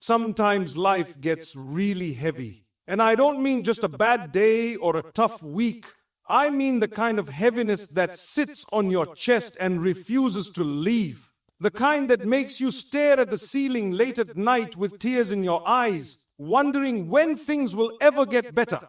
Sometimes life gets really heavy. And I don't mean just a bad day or a tough week. I mean the kind of heaviness that sits on your chest and refuses to leave. The kind that makes you stare at the ceiling late at night with tears in your eyes, wondering when things will ever get better.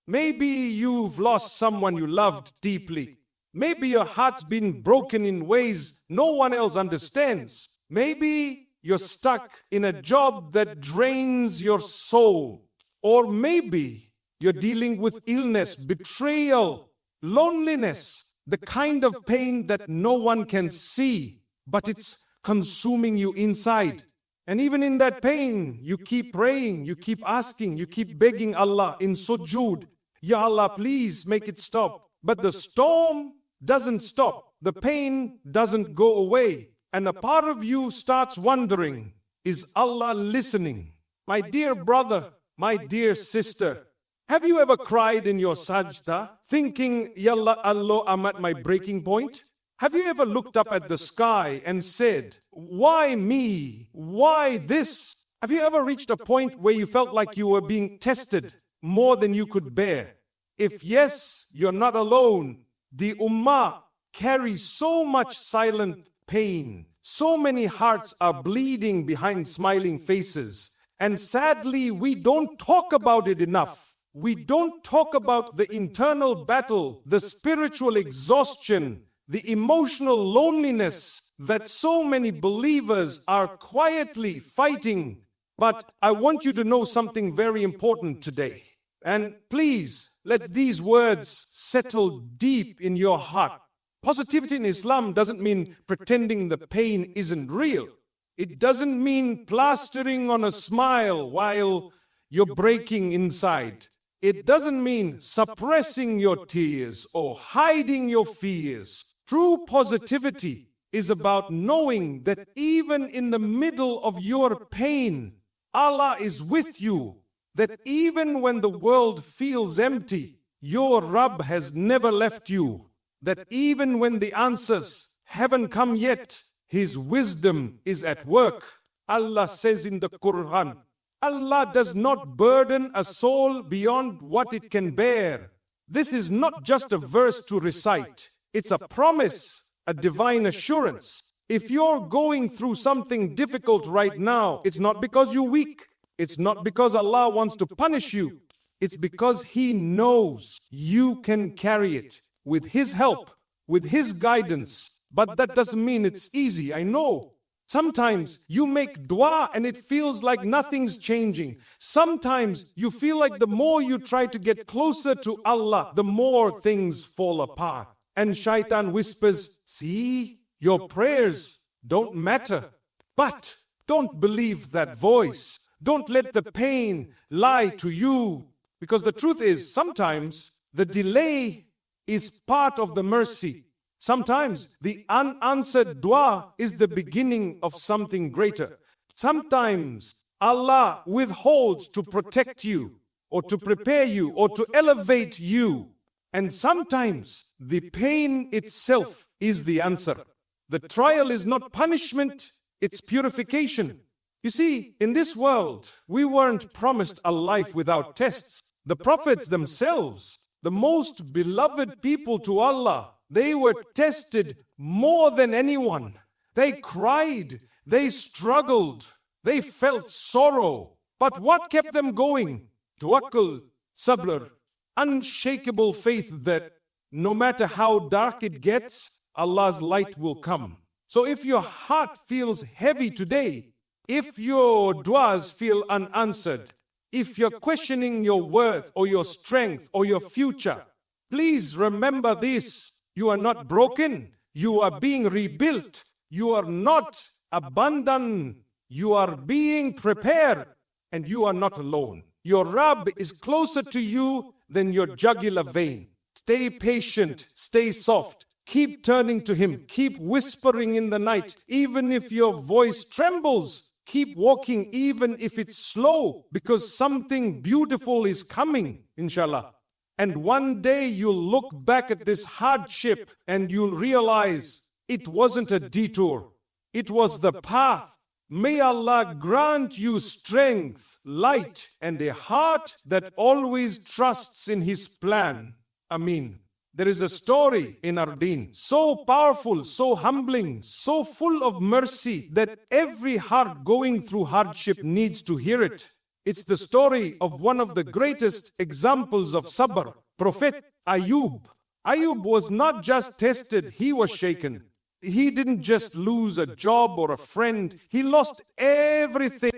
Maybe you've lost someone you loved deeply. Maybe your heart's been broken in ways no one else understands. Maybe you're stuck in a job that drains your soul. Or maybe you're dealing with illness, betrayal, loneliness, the kind of pain that no one can see, but it's consuming you inside. And even in that pain, you keep praying, you keep asking, you keep begging Allah in sujood. Ya Allah, please make it stop. But the storm doesn't stop. The pain doesn't go away. And a part of you starts wondering, is Allah listening? My dear brother, my dear sister, have you ever cried in your sajda, thinking, Yalla Allah, I'm at my breaking point? Have you ever looked up at the sky and said, why me? Why this? Have you ever reached a point where you felt like you were being tested more than you could bear? If yes, you're not alone. The Ummah carries so much silent pain. So many hearts are bleeding behind smiling faces. And sadly, we don't talk about it enough. We don't talk about the internal battle, the spiritual exhaustion, the emotional loneliness that so many believers are quietly fighting. But I want you to know something very important today. And please, let these words settle deep in your heart. Positivity in Islam doesn't mean pretending the pain isn't real. It doesn't mean plastering on a smile while you're breaking inside. It doesn't mean suppressing your tears or hiding your fears. True positivity is about knowing that even in the middle of your pain, Allah is with you. That even when the world feels empty, your Rabb has never left you. That even when the answers haven't come yet, His wisdom is at work. Allah says in the Qur'an, Allah does not burden a soul beyond what it can bear. This is not just a verse to recite. It's a promise, a divine assurance. If you're going through something difficult right now, it's not because you're weak. It's not because Allah wants to punish you. It's because He knows you can carry it with His help, with His guidance. But that doesn't mean it's easy, I know. Sometimes you make dua and it feels like nothing's changing. Sometimes you feel like the more you try to get closer to Allah, the more things fall apart. And shaitan whispers, see, your prayers don't matter. But don't believe that voice. Don't let the pain lie to you. Because the truth is, sometimes the delay is part of the mercy. Sometimes the unanswered dua is the beginning of something greater. Sometimes Allah withholds to protect you, or to prepare you, or to elevate you. And sometimes the pain itself is the answer. The trial is not punishment, it's purification. You see, in this world, we weren't promised a life without tests. The prophets themselves, the most beloved people to Allah, they were tested more than anyone. They cried, they struggled, they felt sorrow. But what kept them going? Tawakkul, sabr, unshakable faith that no matter how dark it gets, Allah's light will come. So if your heart feels heavy today, if your duas feel unanswered, if you're questioning your worth or your strength or your future, please remember this. You are not broken. You are being rebuilt. You are not abandoned. You are being prepared. And you are not alone. Your Rabb is closer to you than your jugular vein. Stay patient. Stay soft. Keep turning to Him. Keep whispering in the night. Even if your voice trembles, keep walking even if it's slow, because something beautiful is coming, inshallah. And one day you'll look back at this hardship and you'll realize it wasn't a detour. It was the path. May Allah grant you strength, light, and a heart that always trusts in His plan. Ameen. There is a story in our deen, so powerful, so humbling, so full of mercy that every heart going through hardship needs to hear it. It's the story of one of the greatest examples of sabr, Prophet Ayub. Ayub was not just tested, he was shaken. He didn't just lose a job or a friend, he lost everything.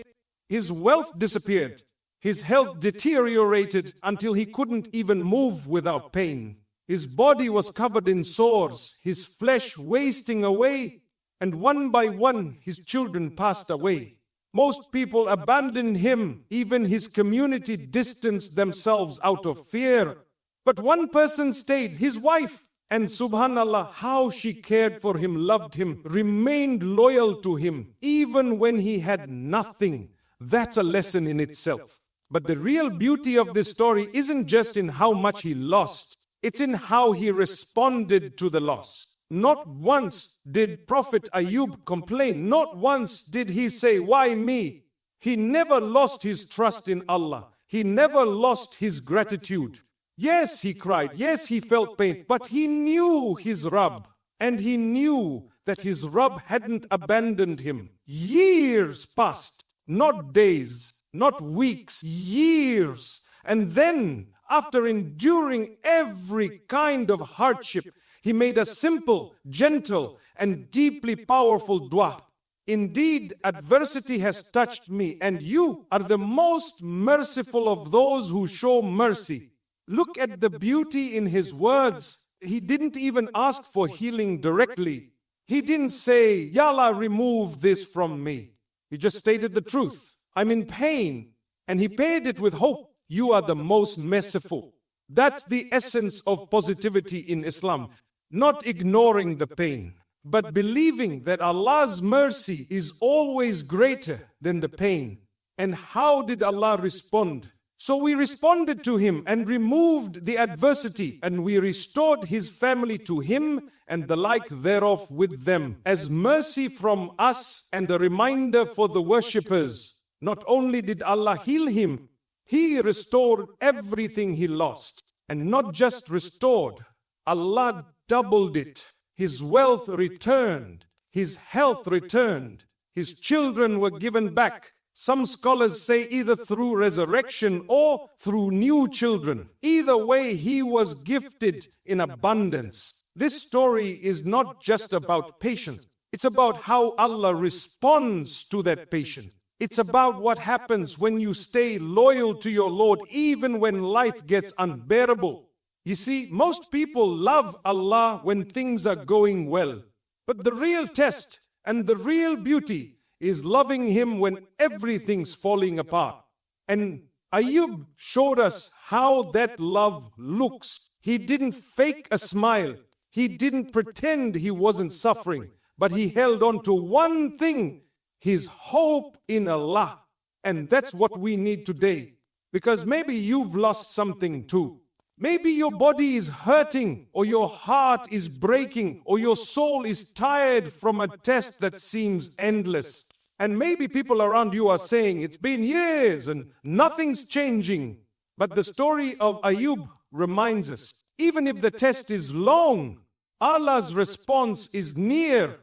His wealth disappeared. His health deteriorated until he couldn't even move without pain. His body was covered in sores, his flesh wasting away, and one by one his children passed away. Most people abandoned him, even his community distanced themselves out of fear. But one person stayed, his wife. And subhanallah, how she cared for him, loved him, remained loyal to him, even when he had nothing. That's a lesson in itself. But the real beauty of this story isn't just in how much he lost. It's in how he responded to the loss. Not once did Prophet Ayub complain. Not once did he say, "Why me?" He never lost his trust in Allah. He never lost his gratitude. Yes, he cried. Yes, he felt pain. But he knew his Rabb. And he knew that his Rabb hadn't abandoned him. Years passed. Not days, not weeks, years. And then, after enduring every kind of hardship, he made a simple, gentle, and deeply powerful dua. Indeed, adversity has touched me, and you are the most merciful of those who show mercy. Look at the beauty in his words. He didn't even ask for healing directly. He didn't say, "Ya Allah, remove this from me." He just stated the truth. "I'm in pain." And he paid it with hope. You are the most merciful. That's the essence of positivity in Islam. Not ignoring the pain, but believing that Allah's mercy is always greater than the pain. And how did Allah respond? So we responded to him and removed the adversity, and we restored his family to him and the like thereof with them, as mercy from us and a reminder for the worshippers. Not only did Allah heal him, He restored everything he lost. And not just restored, Allah doubled it. His wealth returned, his health returned, his children were given back. Some scholars say either through resurrection or through new children. Either way, he was gifted in abundance. This story is not just about patience. It's about how Allah responds to that patience. It's about what happens when you stay loyal to your Lord even when life gets unbearable. You see, most people love Allah when things are going well. But the real test and the real beauty is loving Him when everything's falling apart. And Ayub showed us how that love looks. He didn't fake a smile. He didn't pretend he wasn't suffering. But he held on to one thing, his hope in Allah. And that's what we need today. Because maybe you've lost something too. Maybe your body is hurting, or your heart is breaking, or your soul is tired from a test that seems endless. And maybe people around you are saying, it's been years and nothing's changing. But the story of Ayub reminds us, even if the test is long, Allah's response is near.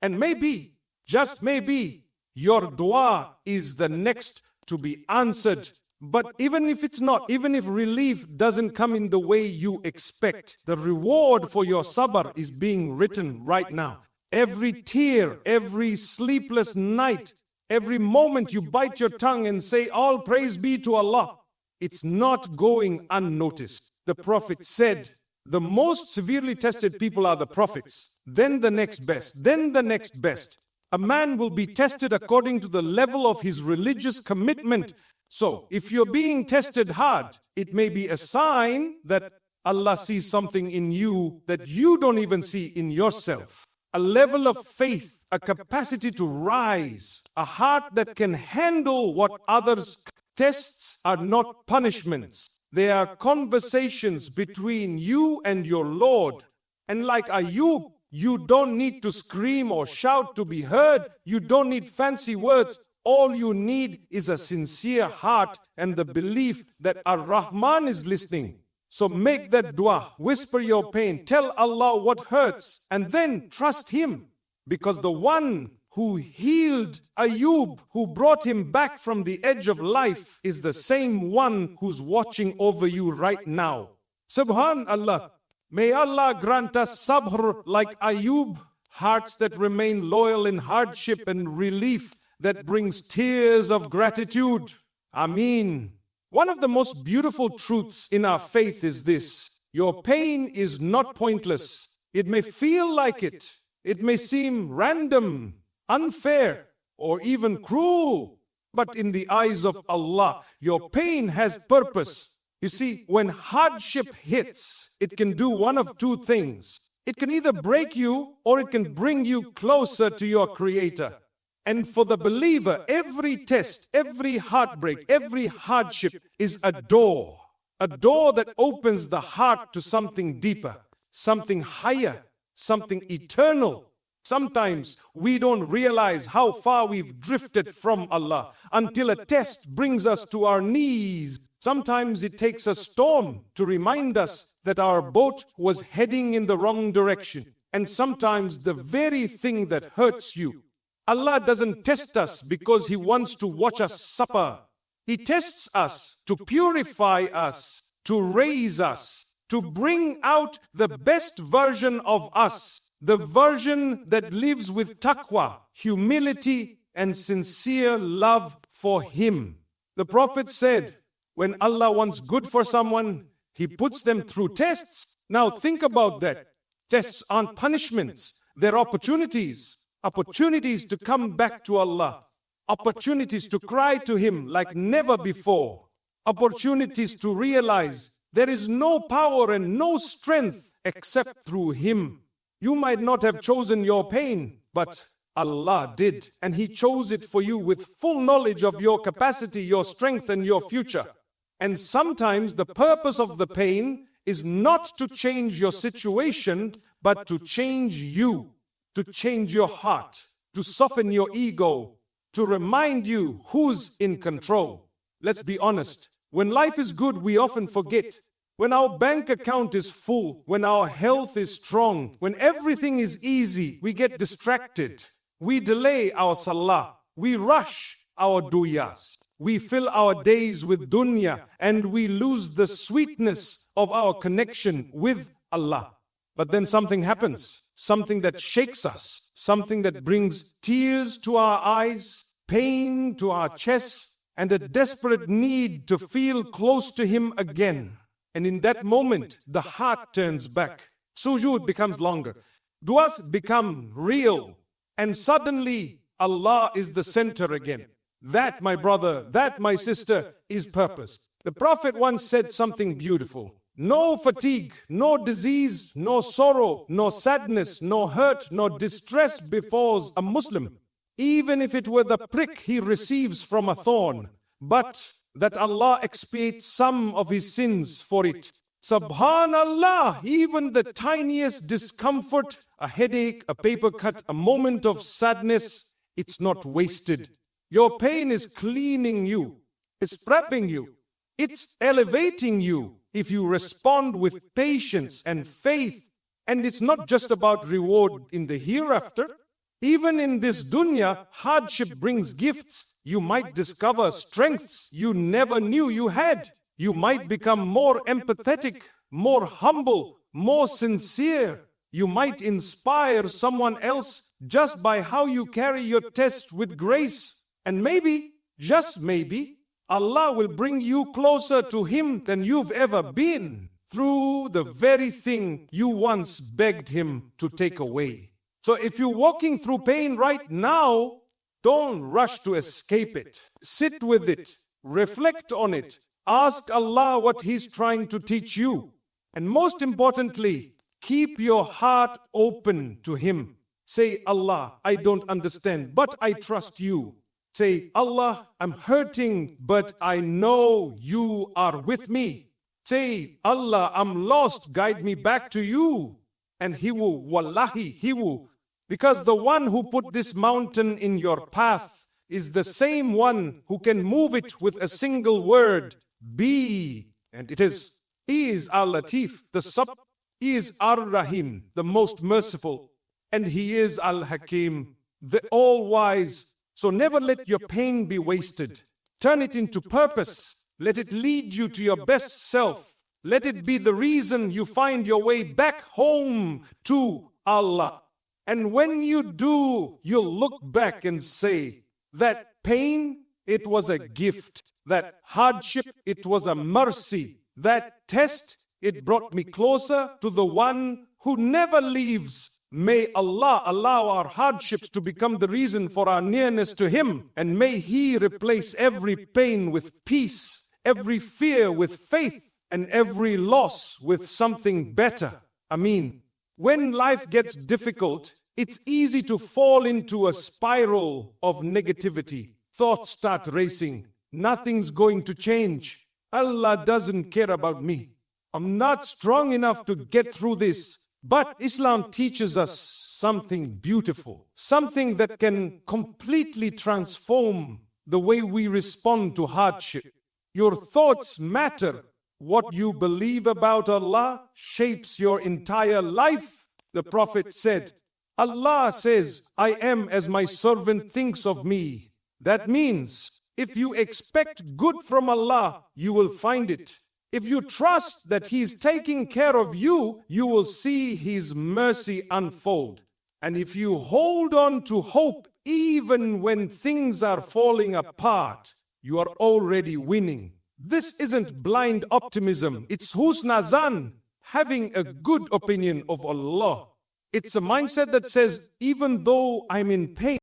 And maybe, just maybe, your dua is the next to be answered. But even if it's not, even if relief doesn't come in the way you expect, the reward for your sabr is being written right now. Every tear, every sleepless night, every moment you bite your tongue and say, all praise be to Allah, it's not going unnoticed. The Prophet said, the most severely tested people are the prophets, then the next best, then the next best. A man will be tested according to the level of his religious commitment. So, if you're being tested hard, it may be a sign that Allah sees something in you that you don't even see in yourself. A level of faith, a capacity to rise, a heart that can handle what others. Tests are not punishments. They are conversations between you and your Lord. And like Ayub, You don't need to scream or shout to be heard. You don't need fancy words. All you need is a sincere heart and the belief that Ar-Rahman is listening. So make that dua, whisper your pain, tell Allah what hurts, and then trust Him. Because the one who healed Ayub, who brought him back from the edge of life, is the same one who's watching over you right now. Subhanallah. May Allah grant us sabr like Ayub, hearts that remain loyal in hardship and relief that brings tears of gratitude. Ameen. One of the most beautiful truths in our faith is this: your pain is not pointless. It may feel like it. It may seem random, unfair, or even cruel. But in the eyes of Allah, your pain has purpose. You see, when hardship hits, it can do one of two things. It can either break you or it can bring you closer to your Creator. And for the believer, every test, every heartbreak, every hardship is a door that opens the heart to something deeper, something higher, something eternal. Sometimes we don't realize how far we've drifted from Allah until a test brings us to our knees. Sometimes it takes a storm to remind us that our boat was heading in the wrong direction. And sometimes the very thing that hurts you, Allah doesn't test us because He wants to watch us suffer. He tests us to purify us, to raise us, to bring out the best version of us, the version that lives with taqwa, humility, and sincere love for Him. The Prophet said, when Allah wants good for someone, He puts them through tests. Now think about that. Tests aren't punishments, they're opportunities. Opportunities to come back to Allah. Opportunities to cry to Him like never before. Opportunities to realize there is no power and no strength except through Him. You might not have chosen your pain, but Allah did. And He chose it for you with full knowledge of your capacity, your strength, and your future. And sometimes the purpose of the pain is not to change your situation, but to change you. To change your heart, to soften your ego, to remind you who's in control. Let's be honest, when life is good, we often forget. When our bank account is full, when our health is strong, when everything is easy, we get distracted. We delay our salah, we rush our duyas. We fill our days with dunya and we lose the sweetness of our connection with Allah. But then something happens. Something that shakes us, something that brings tears to our eyes, pain to our chests, and a desperate need to feel close to Him again. And in that moment, the heart turns back. Sujood becomes longer. Duas become real. And suddenly, Allah is the center again. That, my brother, that, my sister, is purpose. The Prophet once said something beautiful. No fatigue, no disease, no sorrow, no sadness, no hurt, no distress befalls a Muslim, even if it were the prick he receives from a thorn, but that Allah expiates some of his sins for it. Subhanallah, even the tiniest discomfort, a headache, a paper cut, a moment of sadness, it's not wasted. Your pain is cleaning you, it's prepping you, it's elevating you. If you respond with patience and faith, and it's not just about reward in the hereafter. Even in this dunya, hardship brings gifts. You might discover strengths you never knew you had. You might become more empathetic, more humble, more sincere. You might inspire someone else just by how you carry your test with grace. And maybe, just maybe, Allah will bring you closer to Him than you've ever been through the very thing you once begged Him to take away. So if you're walking through pain right now, don't rush to escape it. Sit with it, reflect on it, ask Allah what He's trying to teach you. And most importantly, keep your heart open to Him. Say, Allah, I don't understand, but I trust you. Say, Allah, I'm hurting, but I know you are with me. Say, Allah, I'm lost, guide me back to you. And He will, wallahi, He will. Because the one who put this mountain in your path is the same one who can move it with a single word, be. And it is. He is Al-Latif, He is Ar-Rahim, the most merciful. And He is Al-Hakim, the all-wise. So never let your pain be wasted. Turn it into purpose. Let it lead you to your best self. Let it be the reason you find your way back home to Allah. And when you do, you'll look back and say, that pain, it was a gift. That hardship, it was a mercy. That test, it brought me closer to the one who never leaves. May Allah allow our hardships to become the reason for our nearness to Him. And may He replace every pain with peace, every fear with faith, and every loss with something better. Ameen. When life gets difficult, it's easy to fall into a spiral of negativity. Thoughts start racing. Nothing's going to change. Allah doesn't care about me. I'm not strong enough to get through this. But Islam teaches us something beautiful, something that can completely transform the way we respond to hardship. Your thoughts matter. What you believe about Allah shapes your entire life. The Prophet said, Allah says, I am as my servant thinks of me. That means, if you expect good from Allah, you will find it. If you trust that He's taking care of you, you will see His mercy unfold. And if you hold on to hope even when things are falling apart, you are already winning. This isn't blind optimism, it's husna zan, having a good opinion of Allah. It's a mindset that says, even though I'm in pain,